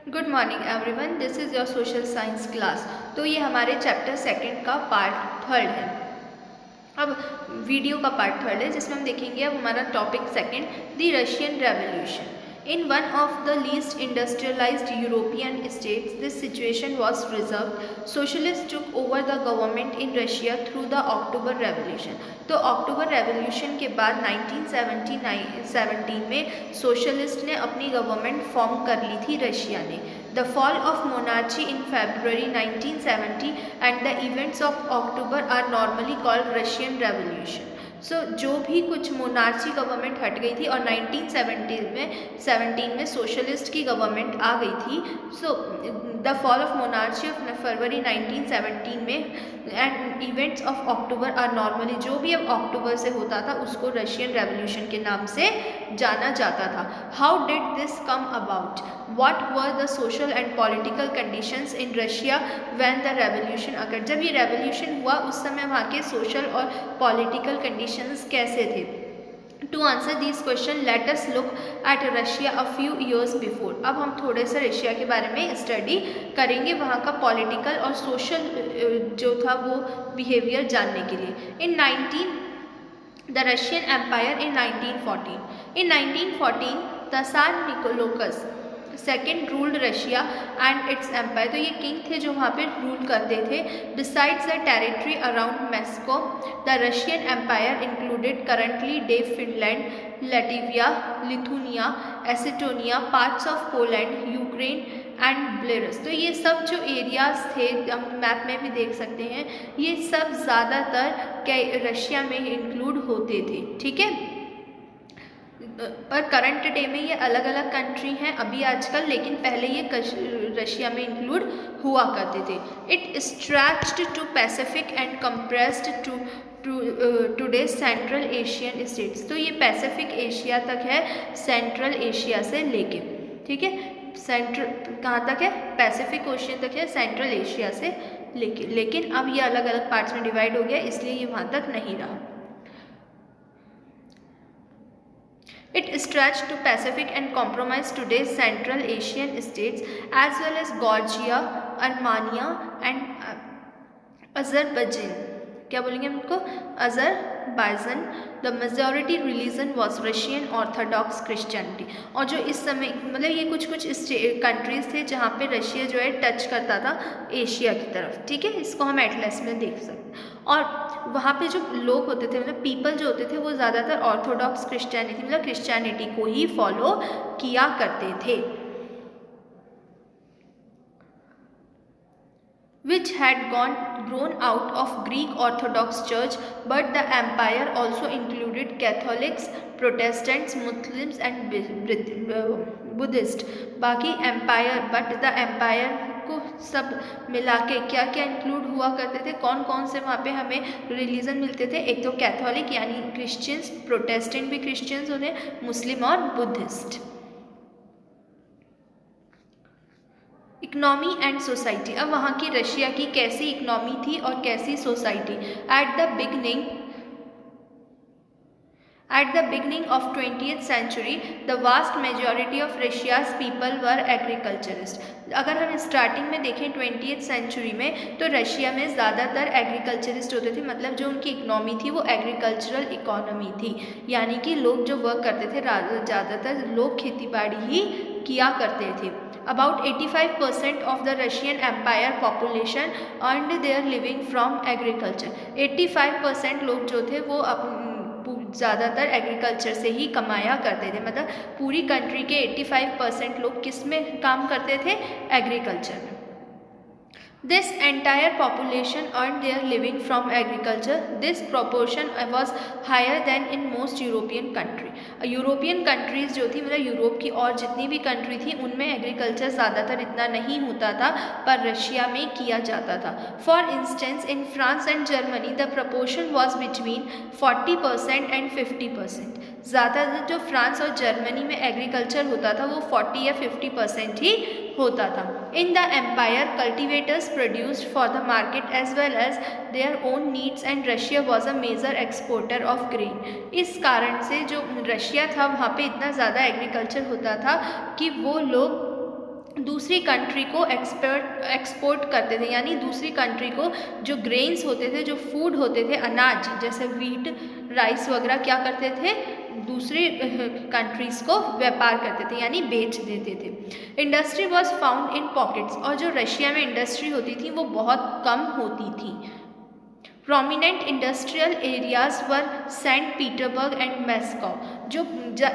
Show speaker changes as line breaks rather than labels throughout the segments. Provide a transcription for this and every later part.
Good morning everyone, this is your social science class. तो ये हमारे चैप्टर सेकंड का पार्ट थर्ड है। अब वीडियो का पार्ट थर्ड है जिसमें हम देखेंगे अब हमारा topic second, the Russian revolution. In one of the least industrialized European states, this situation was reserved. Socialists took over the government in Russia through the October Revolution. तो अक्टूबर revolution के बाद 1917 में सोशलिस्ट ने अपनी गवर्नमेंट फॉर्म कर ली थी Russia ने। The fall of monarchy in February 1970 and the events of October are normally called Russian Revolution. जो भी कुछ मोनार्ची गवर्नमेंट हट गई थी और 1917 में सोशलिस्ट की गवर्नमेंट आ गई थी। The fall of monarchy of February 1917 में and events of October are normally, जो भी अब अक्टूबर से होता था उसको रशियन रेवोल्यूशन के नाम से जाना जाता था। How did this come about? What were the social and political conditions in Russia when the revolution occurred? जब ये रेवोल्यूशन हुआ उस समय वहाँ के सोशल और पॉलिटिकल कंडीशंस कैसे थे? To answer these questions, let us look at Russia a few years before. अब हम थोड़े से रशिया के बारे में स्टडी करेंगे, वहाँ का पॉलिटिकल और सोशल जो था वो बिहेवियर जानने के लिए। The Russian Empire in 1914. In 1914, Tsar Nicholas second ruled Russia and its empire. तो ये किंग थे जो वहाँ पे रूल करते थे। Besides the territory around Moscow, the Russian empire included currently day Finland, Latvia, Lithuania, Estonia, parts of Poland, Ukraine and Belarus. तो ये सब जो एरियाज थे हम मैप में भी देख सकते हैं, ये सब ज़्यादातर रशिया में इंक्लूड होते थे। ठीक है, पर करंट डे में ये अलग अलग कंट्री हैं अभी आजकल, लेकिन पहले ये रशिया में इंक्लूड हुआ करते थे। It stretched to Pacific and compressed today central Asian states. तो ये पैसिफिक एशिया तक है, सेंट्रल एशिया से लेके। ठीक है, सेंट्रल कहाँ तक है? पैसिफिक ओशियन तक है, सेंट्रल एशिया से लेके। लेकिन अब ये अलग अलग पार्ट्स में डिवाइड हो गया, इसलिए ये वहाँ तक नहीं रहा। It stretched to Pacific and compromised today's Central Asian states as well as Georgia, Armenia and Azerbaijan. क्या बोलेंगे हम इनको? Azerbaijan. The majority religion was Russian Orthodox Christianity. और जो इस समय मतलब ये कुछ कंट्रीज थे जहाँ पे रशिया जो है टच करता था एशिया की तरफ। ठीक है, इसको हम एटलस में देख सकते हैं। और वहाँ पे जो लोग होते थे मतलब पीपल जो होते थे वो ज़्यादातर ऑर्थोडॉक्स क्रिश्चियनिटी मतलब क्रिश्चियनिटी को ही फॉलो किया करते थे। which had grown out of Greek Orthodox Church, but the empire also included Catholics, Protestants, Muslims and Buddhist. बाकी empire, but the empire को सब मिला के क्या क्या इंक्लूड हुआ करते थे, कौन कौन से वहाँ पे हमें रिलीजन मिलते थे? एक तो कैथोलिक यानी क्रिश्चियंस, प्रोटेस्टेंट भी क्रिश्चियंस होते हैं, मुस्लिम और बुद्धिस्ट। Economy and society. अब वहाँ की रशिया की कैसी इकोनॉमी थी और कैसी society? At the beginning of 20th century, the vast majority of Russia's people were agriculturist. अगर हम स्टार्टिंग में देखें 20th century में, तो रशिया में ज़्यादातर एग्रीकल्चरिस्ट होते थे, मतलब जो उनकी इकोनॉमी थी वो एग्रीकल्चरल इकोनॉमी थी, यानी कि लोग जो वर्क करते थे ज़्यादातर लोग खेती बाड़ी ही किया करते थे। About 85% of the Russian Empire population earned their living from agriculture. 85% लोग जो थे वो ज़्यादातर एग्रीकल्चर से ही कमाया करते थे, मतलब पूरी कंट्री के 85% लोग किस में काम करते थे? एग्रीकल्चर में। This entire population earned their living from agriculture. This proportion was higher than in most European country. European countries जो थी मतलब यूरोप की और जितनी भी कंट्री थी उनमें एग्रीकल्चर ज़्यादातर इतना नहीं होता था, पर रशिया में किया जाता था। For instance in France and Germany the proportion was between 40% and 50%। ज़्यादातर जो फ्रांस और जर्मनी में एग्रीकल्चर होता था वो 40 या 50% ही होता था। In the empire cultivators produced for the market as well as their own needs and Russia was a major exporter of grain. इस कारण से जो रशिया था वहाँ पे इतना ज़्यादा एग्रीकल्चर होता था कि वो लोग दूसरी कंट्री को एक्सपोर्ट करते थे, यानी दूसरी कंट्री को जो ग्रेन्स होते थे, जो फूड होते थे, अनाज जैसे वीट, राइस वगैरह क्या करते थे, दूसरी कंट्रीज़ को व्यापार करते थे, यानी बेच देते थे। Industry was found in pockets, और जो रशिया में इंडस्ट्री होती थी वो बहुत कम होती थी। Prominent industrial areas were sent Petersburg and Moscow, जो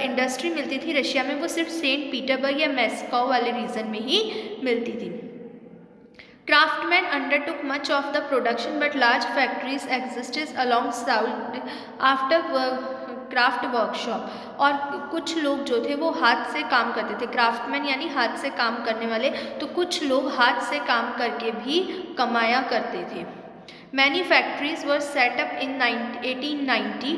इंडस्ट्री मिलती थी रशिया में वो सिर्फ सेंट पीटरबर्ग या मॉस्को वाले रीजन में ही मिलती थी। Craftsman undertook much of the production but large factories existed along south after craft workshop, और कुछ लोग जो थे वो हाथ से काम करते थे, क्राफ्टमैन यानी हाथ से काम करने वाले, तो कुछ लोग हाथ से काम करके भी कमाया करते थे। मैनी फैक्ट्रीज वर सेटअप इन 1890,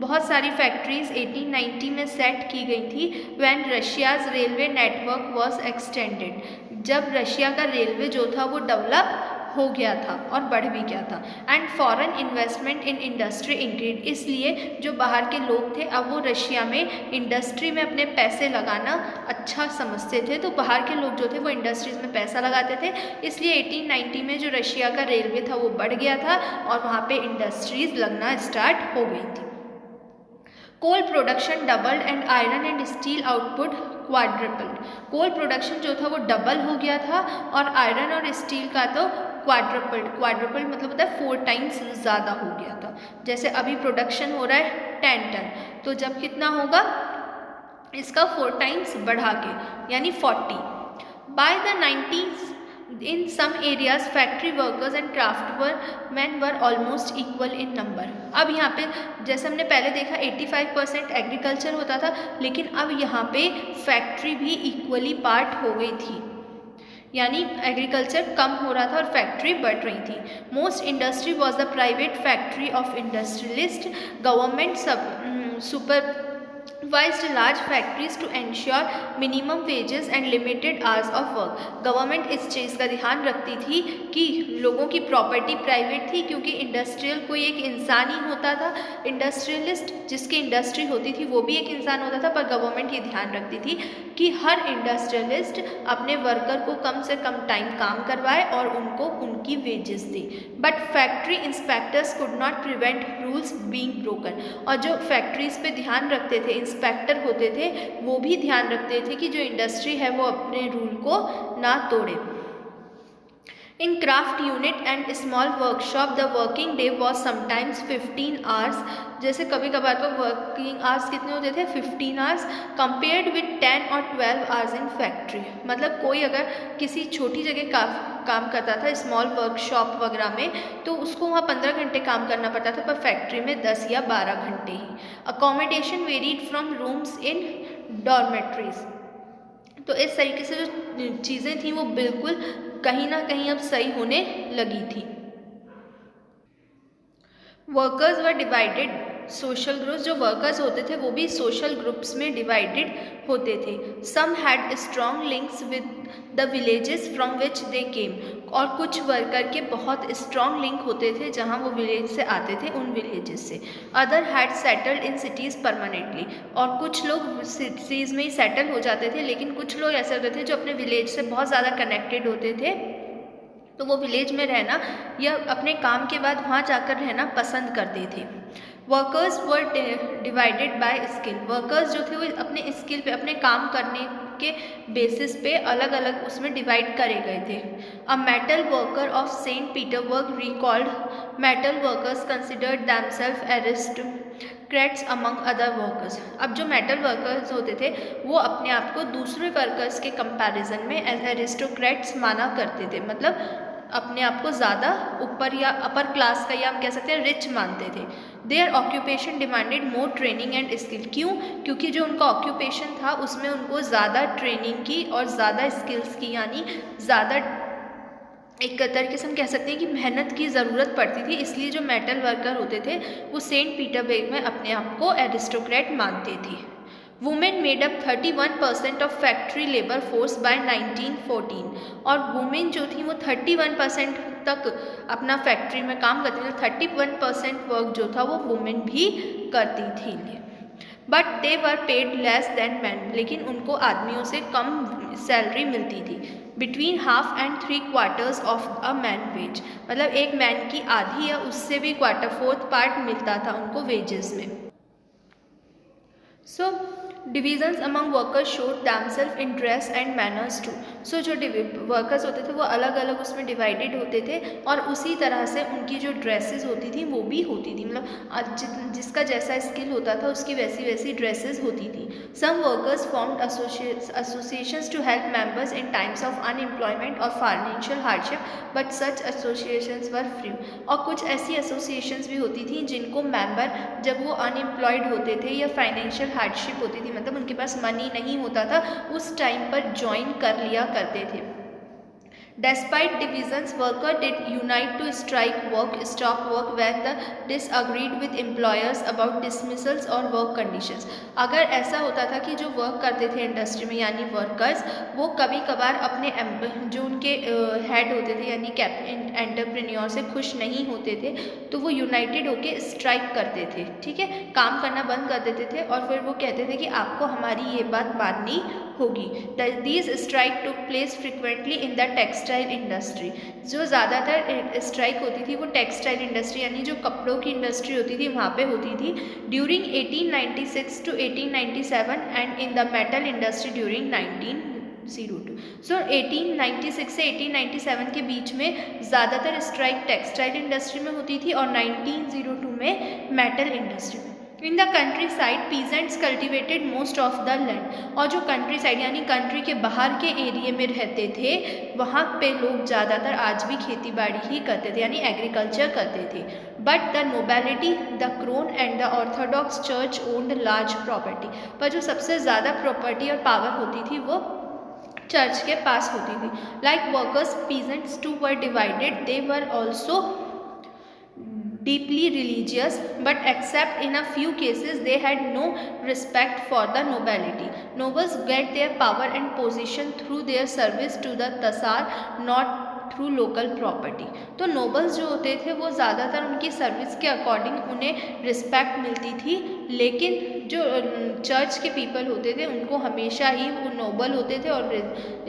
बहुत सारी फैक्ट्रीज 1890 में सेट की गई थी। When Russia's railway network was extended, जब रशिया का रेलवे जो था वो डेवलप हो गया था और बढ़ भी गया था। And foreign investment in industry increase, इसलिए जो बाहर के लोग थे अब वो रशिया में इंडस्ट्री में अपने पैसे लगाना अच्छा समझते थे, तो बाहर के लोग जो थे वो इंडस्ट्रीज़ में पैसा लगाते थे, इसलिए 1890 में जो रशिया का रेलवे था वो बढ़ गया था और वहाँ पे इंडस्ट्रीज़ लगना स्टार्ट हो गई थी। Coal production doubled and iron and steel output quadrupled, coal production जो था वो डबल हो गया था और आयरन और स्टील का तो क्वाड्रपल्ड मतलब होता है 4 टाइम्स ज़्यादा हो गया था। जैसे अभी प्रोडक्शन हो रहा है 10 टन, तो जब कितना होगा इसका 4 टाइम्स बढ़ा के यानी 40। By the 90s in some areas factory workers and craftsmen were almost equal in number। अब यहाँ पे जैसे हमने पहले देखा 85% एग्रीकल्चर होता था, लेकिन अब यहाँ पे फैक्ट्री भी इक्वली पार्ट हो गई थी, यानी एग्रीकल्चर कम हो रहा था और फैक्ट्री बढ़ रही थी। Most industry was the private factory of industrialist, government supervised large factories to ensure minimum wages and limited hours of work। Government इस चीज़ का ध्यान रखती थी कि लोगों की प्रॉपर्टी प्राइवेट थी, क्योंकि इंडस्ट्रियल कोई एक इंसान ही होता था, इंडस्ट्रियलिस्ट जिसकी इंडस्ट्री होती थी वो भी एक इंसान होता था, पर गवर्नमेंट ये ध्यान रखती थी कि हर इंडस्ट्रियलिस्ट अपने वर्कर को कम से कम टाइम काम करवाए और उनको उनकी wages they. But factory inspectors could not prevent rules being broken, और जो फैक्ट्रीज पे ध्यान रखते थे, इंस्पेक्टर होते थे, वो भी ध्यान रखते थे कि जो इंडस्ट्री है वो अपने रूल को ना तोड़े। इन craft unit and small workshop the working day was sometimes 15 hours, जैसे कभी कभार तो वर्किंग आवर्स कितने होते थे 15 आवर्स, कंपेयर्ड विद 10 और 12 आवर्स इन फैक्ट्री। मतलब कोई अगर किसी छोटी जगह काम करता था स्मॉल वर्कशॉप वगैरह में, तो उसको वहाँ 15 घंटे काम करना पड़ता था, पर फैक्ट्री में 10 या 12 घंटे ही। Accommodation varied from rooms in dormitories, तो इस तरीके से जो चीज़ें थी वो बिल्कुल कहीं ना कहीं अब सही होने लगी थी। Workers were divided social groups, जो वर्कर्स होते थे वो भी सोशल ग्रुप्स में डिवाइडेड होते थे। Some had strong links with the villages from which they came, और कुछ वर्कर के बहुत स्ट्रॉन्ग लिंक होते थे जहाँ वो विलेज से आते थे, उन विलेजेस से। Other had settled in cities permanently, और कुछ लोग सिटीज़ में ही सेटल हो जाते थे, लेकिन कुछ लोग ऐसे होते थे जो अपने विलेज से बहुत ज़्यादा कनेक्टेड होते थे, तो वो विलेज में रहना या अपने काम के बाद वहाँ जाकर रहना पसंद करते थे। Workers were divided by skill, workers जो थे वो अपने स्किल पे, अपने काम करने के बेसिस पे अलग अलग उसमें डिवाइड करे गए थे। A metal worker of Saint Petersburg recalled metal workers considered themselves aristocrats among other workers. अब जो मेटल वर्कर्स होते थे वो अपने आप को दूसरे वर्कर्स के कंपैरिजन में एज एरिस्टोक्रेट्स माना करते थे, मतलब अपने आप को ज़्यादा ऊपर या अपर क्लास का या हम कह सकते हैं रिच मानते थे। Their occupation demanded more training and skill, क्यों? क्योंकि जो उनका ऑक्यूपेशन था उसमें उनको ज़्यादा ट्रेनिंग की और ज़्यादा स्किल्स की, यानी ज़्यादा एक तरीके से हम कह सकते हैं कि मेहनत की ज़रूरत पड़ती थी, इसलिए जो मेटल वर्कर होते थे वो सेंट पीटरबर्ग में अपने आप को एरिस्टोक्रेट मानते थे। Women made up 31% of factory labour force by 1914, और वुमेन जो थी वो 31% तक अपना फैक्ट्री में काम करती थी, 31% वर्क जो था वो वुमेन भी करती थी। But they were paid less than man, लेकिन उनको आदमियों से कम सैलरी मिलती थी। Between 1/2 and 3/4 of a man wage, मतलब एक मैन की आधी या उससे भी 1/4 पार्ट मिलता था उनको वेजेस में। So divisions among workers showed themselves in dress and manners too. सो जो वर्कर्स होते थे वो अलग अलग उसमें डिवाइडेड होते थे और उसी तरह से उनकी जो ड्रेसेस होती थी वो भी होती थी, मतलब जिसका जैसा स्किल होता था उसकी वैसी वैसी ड्रेसेस होती थी। Some workers formed associations to help members in times of unemployment और financial hardship, but such associations were few. और कुछ ऐसी एसोसिएशंस भी होती थी जिनको मेंबर जब वो अनएम्प्लॉयड होते थे या फाइनेंशियल हार्डशिप होती थी, मतलब उनके पास मनी नहीं होता था, उस टाइम पर ज्वाइन कर लिया करते थे। Despite divisions, workers did unite to stop work when they disagreed with employers about dismissals or work conditions. अगर ऐसा होता था कि जो वर्क करते थे इंडस्ट्री में यानी वर्कर्स, वो कभी कभार अपने जो उनके हेड होते थे यानी एंटरप्रेन्योर से खुश नहीं होते थे, तो वो यूनाइटेड होके स्ट्राइक करते थे, ठीक है, काम करना बंद कर देते थे और फिर वो कहते थे कि आपको हमारी ये बात माननी होगी। These strike took place frequently in the textile industry. जो ज़्यादातर स्ट्राइक होती थी वो टेक्सटाइल इंडस्ट्री यानी जो कपड़ों की इंडस्ट्री होती थी वहाँ पे होती थी during 1896 to 1897 and in the metal industry during 1902। सो 1896 से 1897 के बीच में ज़्यादातर स्ट्राइक टेक्सटाइल इंडस्ट्री में होती थी और 1902 में मेटल इंडस्ट्री में। In the country side peasants cultivated most of the land. और जो कंट्री साइड यानी कंट्री के बाहर के एरिए में रहते थे वहाँ पे लोग ज़्यादातर आज भी खेती बाड़ी ही करते थे यानी एग्रीकल्चर करते थे। But the nobility, the crown and the Orthodox Church owned large property. पर जो सबसे ज़्यादा प्रॉपर्टी और पावर होती थी वो चर्च के पास होती थी। Like workers peasants too were divided, they were also deeply religious, but except in a few cases they had no respect for the nobility. Nobles get their power and position through their service to the Tasar, not through local property. तो nobles जो होते थे वो ज़्यादातर उनकी service के according उन्हें respect मिलती थी, लेकिन जो चर्च के पीपल होते थे उनको हमेशा ही वो नोबल होते थे और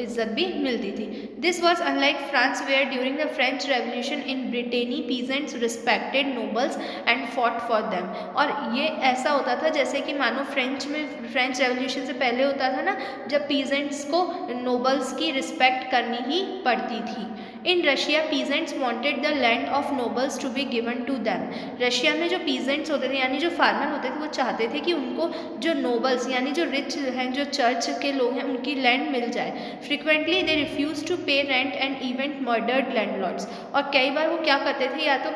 इज्जत भी मिलती थी। This was unlike France where during the French Revolution in Brittany peasants respected nobles and fought for them. और ये ऐसा होता था जैसे कि मानो फ्रेंच रेवोल्यूशन से पहले होता था ना, जब पीजेंट्स को नोबल्स की रिस्पेक्ट करनी ही पड़ती थी। In Russia peasants wanted the land of nobles to be given to them. Russia में जो पीजेंट्स होते थे यानी जो फार्मर होते थे वो चाहते थे कि उनको जो नोबल्स यानी जो रिच हैं, जो चर्च के लोग हैं, उनकी लैंड मिल जाए। फ्रिक्वेंटली दे रिफ्यूज टू पे rent and even murdered landlords. और कई बार वो क्या करते थे, या तो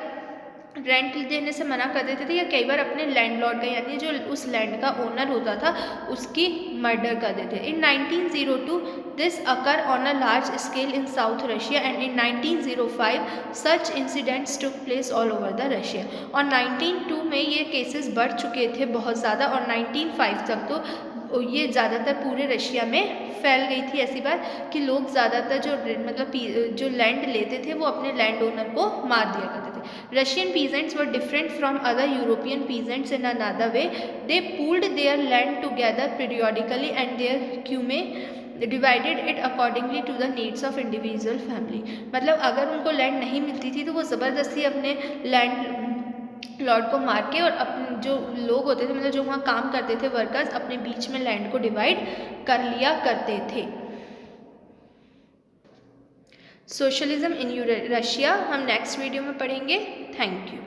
रेंट देने से मना कर देते थे या कई बार अपने लैंडलॉर्ड का यानी जो उस लैंड का ओनर होता था उसकी मर्डर कर देते। इन 1902 this occur on a large scale in south Russia and in 1905 such incidents took place all over the Russia. और 1902 में ये केसेस बढ़ चुके थे बहुत ज़्यादा और 1905 तक तो ये ज़्यादातर पूरे रशिया में फैल गई थी ऐसी बात कि लोग ज़्यादातर जो मतलब जो लैंड लेते थे वो अपने लैंड ओनर को मार दिया करते थे। Russian peasants were different from other European peasants in another way, they pooled their land together periodically and their commune divided it accordingly to the needs of individual family. मतलब अगर उनको land नहीं मिलती थी तो वो ज़बरदस्ती अपने लैंड लॉर्ड को मार के और अपने जो लोग होते थे मतलब जो वहाँ काम करते थे वर्कर्स अपने बीच में लैंड को डिवाइड कर लिया करते थे। सोशलिज्म इन रशिया हम नेक्स्ट वीडियो में पढ़ेंगे। Thank you.